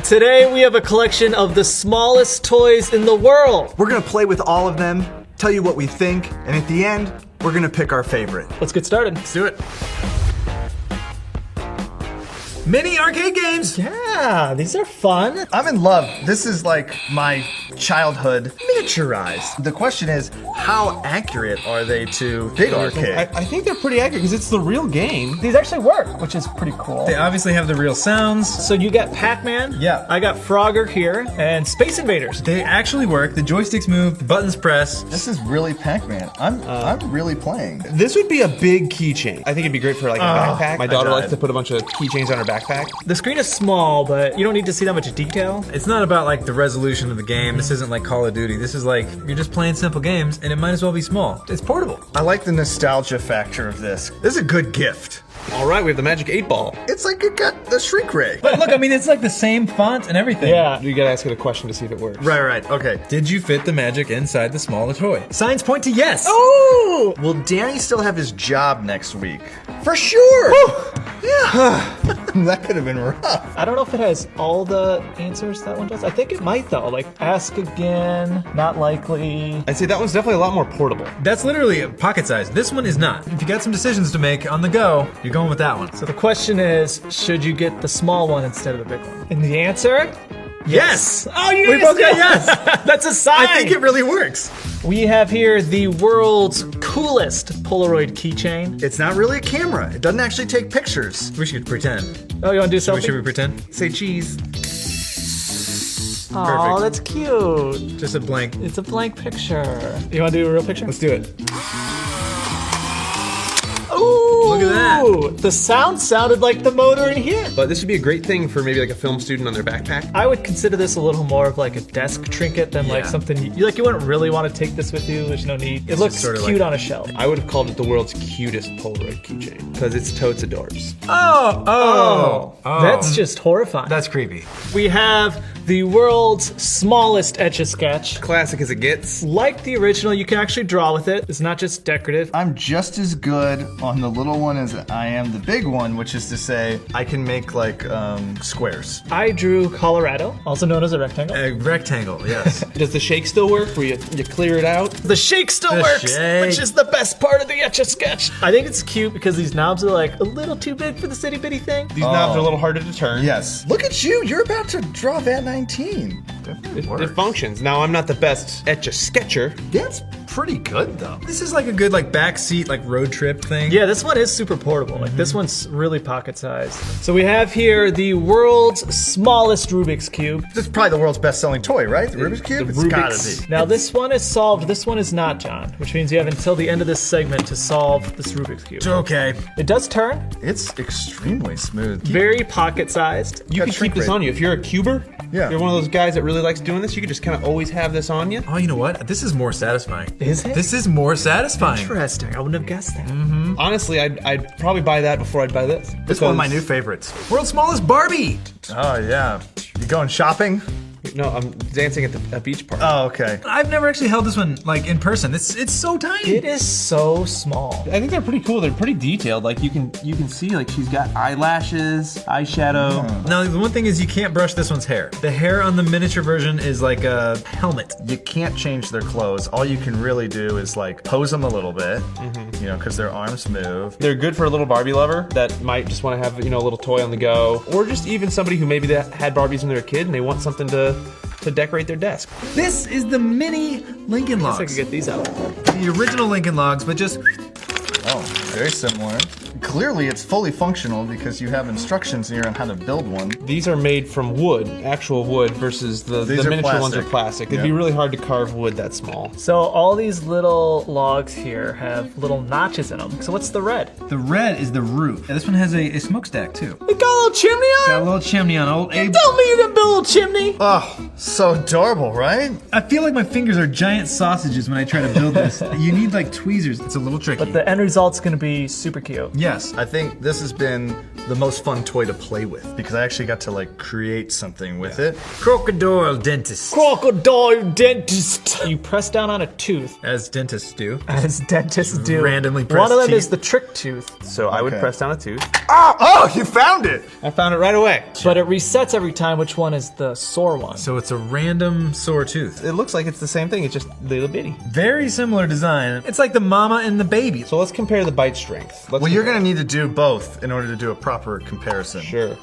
Today we have a collection of the smallest toys in the world. We're gonna play with all of them, tell you what we think, and at the end, we're gonna pick our favorite. Let's get started. Let's do it. Mini arcade games! Yeah, these are fun. I'm in love. This is like my childhood miniaturized. The question is, how accurate are they to big arcade? I think they're pretty accurate because it's the real game. These actually work, which is pretty cool. They obviously have the real sounds. So you got Pac-Man. Yeah. I got Frogger here, and Space Invaders. They actually work. The joysticks move, the buttons press. This is really Pac-Man. I'm really playing. This would be a big keychain. I think it'd be great for like a backpack. My daughter died. likes to put a bunch of keychains on her backpack. The screen is small, but you don't need to see that much detail. It's not about like the resolution of the game. This isn't like Call of Duty. This is like, you're just playing simple games and it might as well be small. It's portable. I like the nostalgia factor of this. This is a good gift. All right, we have the Magic 8 Ball. It's like it got the shrink ray. But look, I mean, it's like the same font and everything. Yeah. You gotta ask it a question to see if it works. Right, okay. Did you fit the magic inside the smaller toy? Signs point to yes. Ooh! Will Danny still have his job next week? For sure! Yeah. That could have been rough. I don't know if it has all the answers that one does. I think it might though. Like, ask again, not likely. I'd say that one's definitely a lot more portable. That's literally pocket size. This one is not. If you got some decisions to make on the go, you're going with that one. So the question is, should you get the small one instead of the big one? And the answer? Yes! Oh, you We both got yes! That's a sign! I think it really works. We have here the world's coolest Polaroid keychain. It's not really a camera. It doesn't actually take pictures. We should pretend. Oh, you want to do Should we selfie? pretend? Say cheese. Oh, Perfect. that's cute. Just a blank. It's a blank picture. You want to do a real picture? Let's do it. Ooh! Look at that. The sound sounded like the motor in here. But this would be a great thing for maybe like a film student on their backpack. I would consider this a little more of like a desk trinket than like Yeah. something you wouldn't really want to take this with you. There's no need. It looks sort of cute like- on a shelf. I would have called it the world's cutest Polaroid keychain because it's totes adorbs. Oh. That's just horrifying. That's creepy. We have the world's smallest Etch-a-Sketch. Classic as it gets. Like the original, you can actually draw with it. It's not just decorative. I'm just as good on the little one as I am the big one, which is to say, I can make like squares. I drew Colorado, also known as a rectangle. A rectangle, yes. Does the shake still work where you clear it out? The shake still The works, shake. which is the best part of the Etch-a-Sketch. I think it's cute because these knobs are like a little too big for the itty bitty thing. These knobs are a little harder to turn. Yes. Look at you. You're about to draw that 19. Definitely It functions. Now, I'm not the best etch-a-sketcher. That's pretty good though. This is like a good like backseat like road trip thing. Yeah, this one is super portable. Like this one's really pocket sized. So we have here the world's smallest Rubik's Cube. This is probably the world's best-selling toy, right? The Rubik's Cube? It's gotta Rubik's. be. Now this one is solved, this one is not, John, which means you have until the end of this segment to solve this Rubik's Cube. Okay. It does turn, It's extremely smooth. very pocket sized. You Got can shrink keep this rate. on you. If you're a cuber, Yeah. you're one of those guys that really likes doing this, you can just kind of always have this on you. Oh, you know what? This is more satisfying. Is it? This is more satisfying. Interesting. I wouldn't have guessed that. Honestly, I'd probably buy that before I'd buy this. It's one of my Because- new favorites. World's smallest Barbie. Oh yeah. You going shopping? No, I'm dancing at the beach party. Oh, okay. I've never actually held this one like in person. It's so tiny. It is so small. I think they're pretty cool. They're pretty detailed. Like you can see like she's got eyelashes, eyeshadow. Now the one thing is you can't brush this one's hair. The hair on the miniature version is like a helmet. You can't change their clothes. All you can really do is like pose them a little bit, you know, because their arms move. They're good for a little Barbie lover that might just want to have, you know, a little toy on the go, or just even somebody who maybe that had Barbies when they were a kid and they want something to decorate their desk. This is the mini Lincoln I could Logs. get these out. The original Lincoln Logs, but just Oh, very similar. Clearly, it's fully functional because you have instructions here on how to build one. These are made from wood, actual wood, versus the These are miniature ones are plastic. plastic. It'd be Yeah. really hard to carve wood that small. So all these little logs here have little notches in them. So what's the red? the red is the roof. And this one has a smokestack too. It got a little chimney on Got a it? little chimney on old Abe. Tell me you didn't build a little chimney. Oh, So adorable, right? I feel like my fingers are giant sausages when I try to build this. You need like tweezers. It's a little tricky. But the end result's gonna be super cute. yes. I think this has been the most fun toy to play with because I actually got to like create something with it. Crocodile dentist. Crocodile dentist. You press down on a tooth, As dentists do. as dentists do. Randomly One press of them teeth. is the trick tooth, So I would Okay. press down a tooth. Oh, you found it! I found it right away. but it resets every time which one is the sore one. So it's a random sore tooth. It looks like it's the same thing. It's just little bitty. Very similar design. It's like the mama and the baby. So let's compare the bite strength. Well, you're gonna need to do both in order to do a proper comparison. Sure.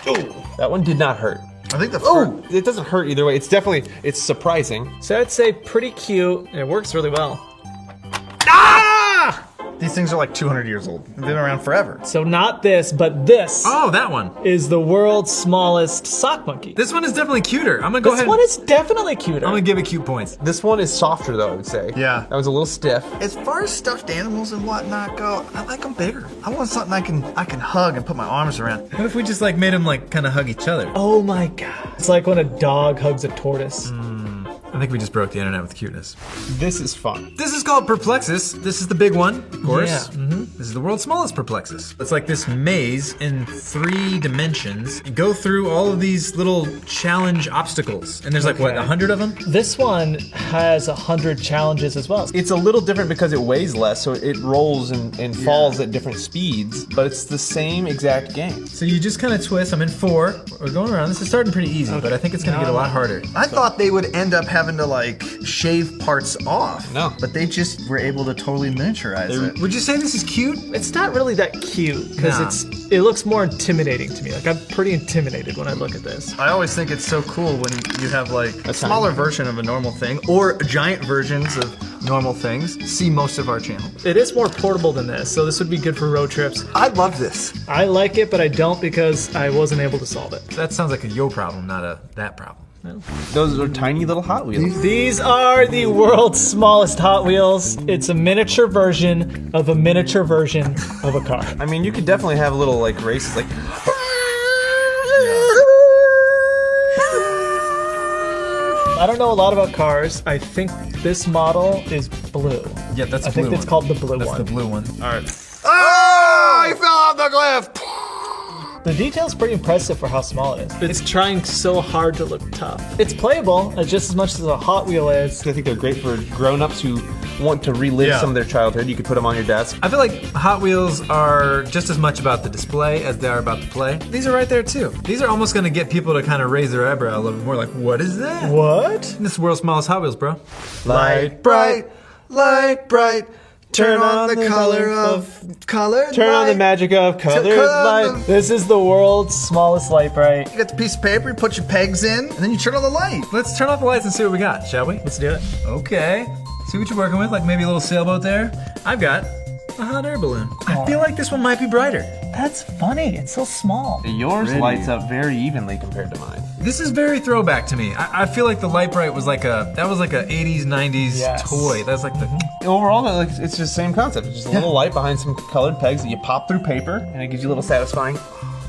Oh, that one did not hurt. I think the Oh, it doesn't hurt either way. It's surprising. So I'd say pretty cute. It works really well. these things are like 200 years old. They've been around forever. So not this, but this Oh, that one. is the world's smallest sock monkey. This one is definitely cuter. I'm gonna go This ahead. one is definitely cuter. I'm gonna give it cute points. This one is softer though, I would say. Yeah. That was a little stiff. As far as stuffed animals and whatnot go, I like them bigger. I want something I can hug and put my arms around. What if we just like made them like kind of hug each other? Oh my god. It's like when a dog hugs a tortoise. I think we just broke the internet with cuteness. This is fun. This is called Perplexus. This is the big one, of course. Yeah. This is the world's smallest Perplexus. It's like this maze in 3 dimensions. You go through all of these little challenge obstacles. And there's like, what, Okay. 100 of them? This one has 100 challenges as well. It's a little different because it weighs less, so it rolls and falls at different speeds, but it's the same exact game. So you just kind of twist. I'm in 4. We're going around. This is starting pretty easy, but I think it's going to get a lot harder. I thought they would end up having to like shave parts off. No. But they just were able to totally miniaturize it. Would you say this is cute? It's not really that cute because Nah. it looks more intimidating to me. Like I'm pretty intimidated when I look at this. I always think it's so cool when you have like a smaller version of a normal thing or giant versions of normal things. See most of our channel. It is more portable than this, so this would be good for road trips. I love this. I like it, but I don't because I wasn't able to solve it. That sounds like a yo problem, not a that problem. Those are tiny little Hot Wheels. These are the world's smallest Hot Wheels. It's a miniature version of a miniature version of a car. I mean, you could definitely have little like races, like I don't know a lot about cars. I think this model is blue. Yeah, that's I the blue think it's one. called the blue That's one. the blue one. All right. Oh, he fell off the cliff. The detail's pretty impressive for how small it is. It's trying so hard to look tough. It's playable just as much as a Hot Wheel is. I think they're great for grown-ups who want to relive Yeah. some of their childhood. You could put them on your desk. I feel like Hot Wheels are just as much about the display as they are about the play. These are right there too. These are almost gonna get people to kind of raise their eyebrow a little bit more like, what is that? What? This is the world's smallest Hot Wheels, bro. Light bright, light bright. Turn on the color of colored Turn on the light. magic of colored color light. This is the world's smallest light bright. You get the piece of paper, you put your pegs in, and then you turn on the light. Let's turn off the lights and see what we got, shall we? Let's do it. Okay. See what you're working with, like maybe a little sailboat there. I've got a hot air balloon. I feel like this one might be brighter. That's funny. It's so small. Yours lights up very evenly compared to mine. This is very throwback to me. I feel like the Light Bright was like a 80s, 90s Yes. toy. That's like the Overall, it's just the same concept. It's just a little light behind some colored pegs that you pop through paper, and it gives you a little satisfying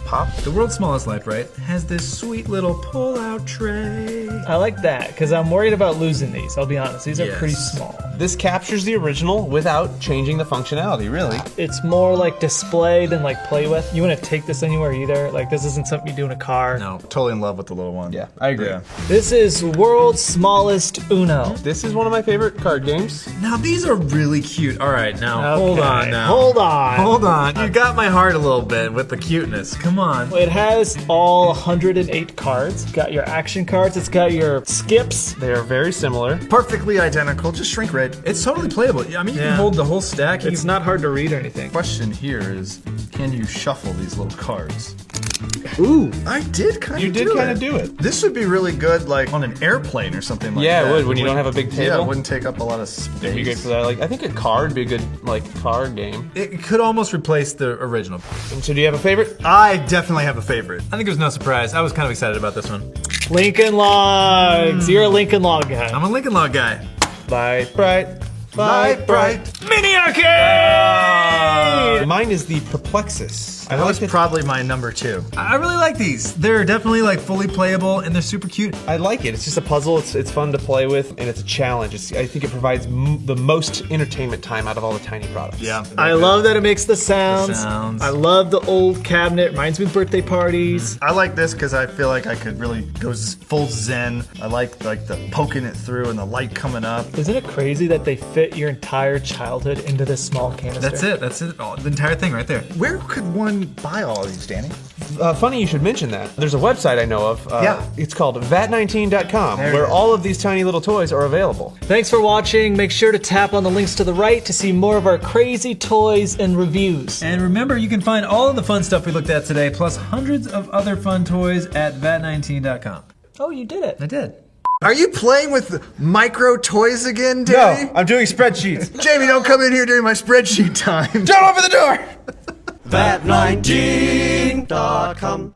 pop. The world's smallest Light Bright has this sweet little pull-out tray. I like that because I'm worried about losing these. I'll be honest. These are Yes. pretty small. This captures the original without changing the functionality, really. It's more like display than like play with. You wouldn't take this anywhere either. Like this isn't something you do in a car. No. Totally in love with the little one. Yeah, I agree. Yeah. This is world's smallest Uno. This is one of my favorite card games. Now these are really cute. All right, now hold Okay, on now. Hold on. Hold on. You got my heart a little bit with the cuteness. Come on. It has all 108 cards. It's got your action cards. It's got your skips. They are very similar. Perfectly identical, just shrink red. It's totally playable. I mean, you Yeah. can hold the whole stack. It's not hard to read or anything. Question here is, can you shuffle these little cards? Ooh. I did kind of You did kind of do it. This would be really good like on an airplane or something like Yeah, that. it would, when you don't have a big Yeah, table. it wouldn't take up a lot of space. It'd be good for that. Like, I think a card would be a good, like, card game. It could almost replace the original. And so do you have a favorite? I definitely have a favorite. I think it was no surprise. I was kind of excited about this one. Lincoln Logs. You're a Lincoln Log guy. I'm a Lincoln Log guy. Light bright. Light bright. Mini arcade. Mine is the Perplexus. That was probably my number 2. I really like these. They're definitely like fully playable and they're super cute. I like it. It's just a puzzle. It's fun to play with, and it's a challenge. I think it provides the most entertainment time out of all the tiny products. Yeah. I love that it makes the sounds. sounds. I love the old cabinet. Reminds me of birthday parties. I like this because I feel like I could really go full zen. I like the poking it through and the light coming up. Isn't it crazy that they fit your entire childhood into this small canister? That's it. That's it. Oh, the entire thing right there. Where could one buy all of these, Danny? Funny you should mention that. There's a website I know of. Yeah. It's called vat19.com, There it where is. all of these tiny little toys are available. Thanks for watching. Make sure to tap on the links to the right to see more of our crazy toys and reviews. And remember, you can find all of the fun stuff we looked at today, plus hundreds of other fun toys at vat19.com. Oh, you did it. I did. Are you playing with micro toys again, Danny? I'm doing spreadsheets. Jamie, don't come in here during my spreadsheet time. Don't open the door! Vat19.com